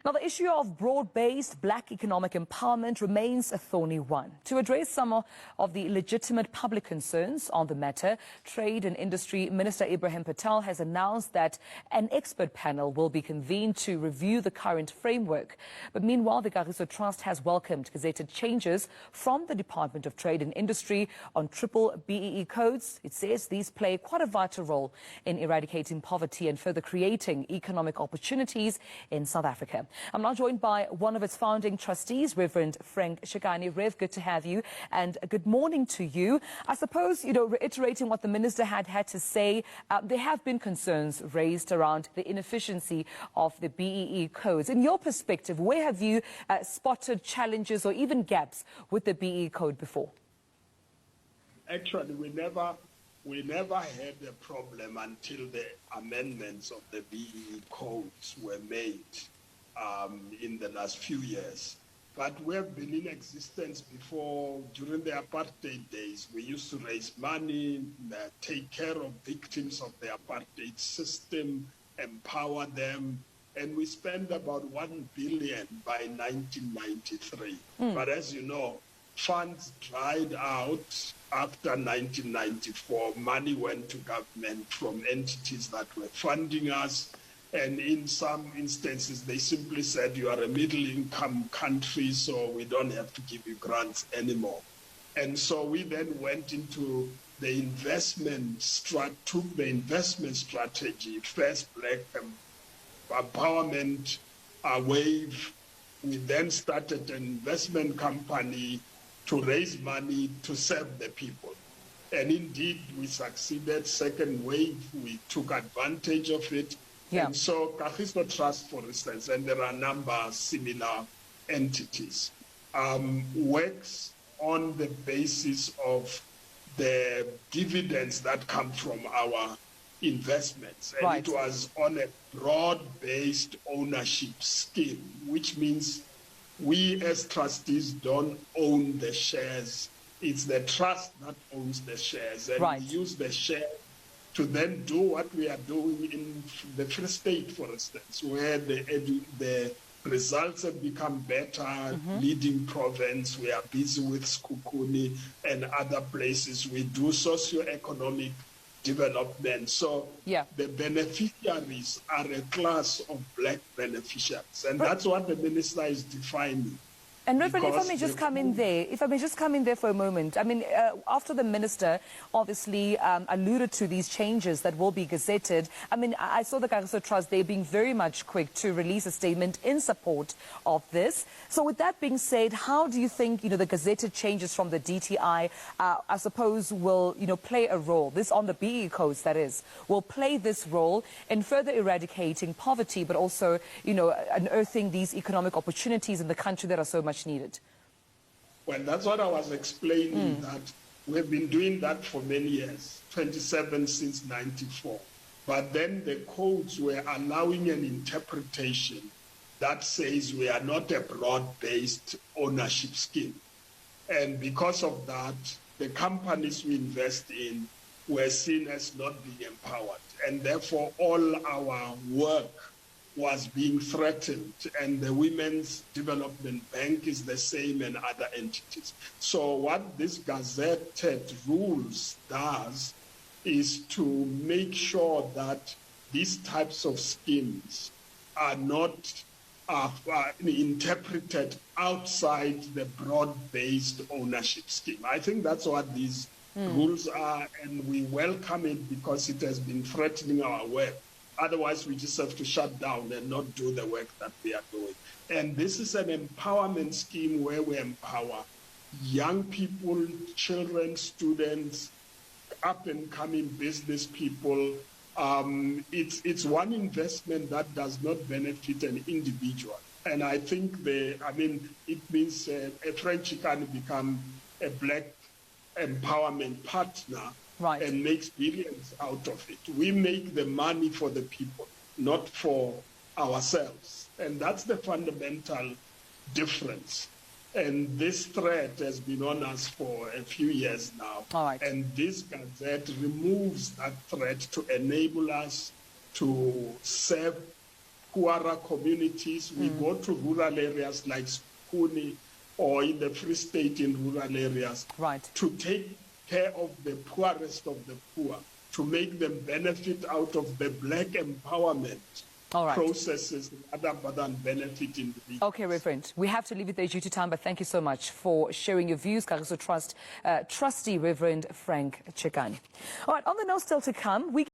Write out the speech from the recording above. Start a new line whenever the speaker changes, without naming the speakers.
Now, the issue of broad-based black economic empowerment remains a thorny one. To address some of the legitimate public concerns on the matter, Trade and Industry Minister Ebrahim Patel has announced that an expert panel will be convened to review the current framework. But meanwhile, the Kagiso Trust has welcomed gazetted changes from the Department of Trade and Industry on BBBEE codes. It says these play quite a vital role in eradicating poverty and further creating economic opportunities in South Africa. I'm now joined by one of its founding trustees, Rev Chikane. Rev, good to have you, and good morning to you. I suppose, reiterating what the minister had to say, there have been concerns raised around the inefficiency of the BEE codes. In your perspective, where have you spotted challenges or even gaps with the BEE code before?
Actually, we never had a problem until the amendments of the BEE codes were made in the last few years. But we have been in existence before. During the apartheid days, we used to raise money, take care of victims of the apartheid system, empower them, and we spent about 1 billion by 1993. But as you know, funds dried out after 1994. Money went to government from entities that were funding us. And in some instances, they simply said, you are a middle-income country, so we don't have to give you grants anymore. And so we then went into the investment strategy, first black empowerment wave. We then started an investment company to raise money to serve the people. And indeed, we succeeded. Second wave, we took advantage of it. Yeah. And so Kagiso Trust, for instance, and there are a number of similar entities, works on the basis of the dividends that come from our investments. And It was on a broad-based ownership scheme, which means we as trustees don't own the shares. It's the trust that owns the shares. And we use the shares to then do what we are doing in the Free State, for instance, where the results have become better, leading province. We are busy with Skukuni and other places. We do socio-economic development. So the beneficiaries are a class of black beneficiaries, and that's what the minister is defining.
And Reverend, if I may just come in there for a moment. I mean, after the minister obviously alluded to these changes that will be gazetted, I mean, I saw the Kagiso Trust, they're being very much quick to release a statement in support of this. So with that being said, how do you think, the gazetted changes from the DTI, I suppose, will, play a role, this on the BEE codes, that is, will play this role in further eradicating poverty, but also, unearthing these economic opportunities in the country that are so much needed?
Well, that's what I was explaining, that we've been doing that for many years, 27 since 94. But then the codes were allowing an interpretation that says we are not a broad-based ownership scheme. And because of that, the companies we invest in were seen as not being empowered. And therefore, all our work was being threatened, and the Women's Development Bank is the same, and other entities. So what this gazetted rules does is to make sure that these types of schemes are not interpreted outside the broad-based ownership scheme. I think that's what these rules are, and we welcome it because it has been threatening our work. Otherwise, we just have to shut down and not do the work that we are doing. And this is an empowerment scheme where we empower young people, children, students, up-and-coming business people. It's one investment that does not benefit an individual. And I think it means Rev Chikane become a black empowerment partner. And makes billions out of it. We make the money for the people, not for ourselves. And that's the fundamental difference. And this threat has been on us for a few years now. And this gazette removes that threat to enable us to serve poorer communities. We go to rural areas like Skuni or in the Free State in rural areas to take care of the poorest of the poor, to make them benefit out of the black empowerment processes rather than benefit individuals.
Okay, Reverend, we have to leave it there due to time, but thank you so much for sharing your views. Kagiso Trust Trustee Reverend Frank Chikane. All right, on the note still to come, we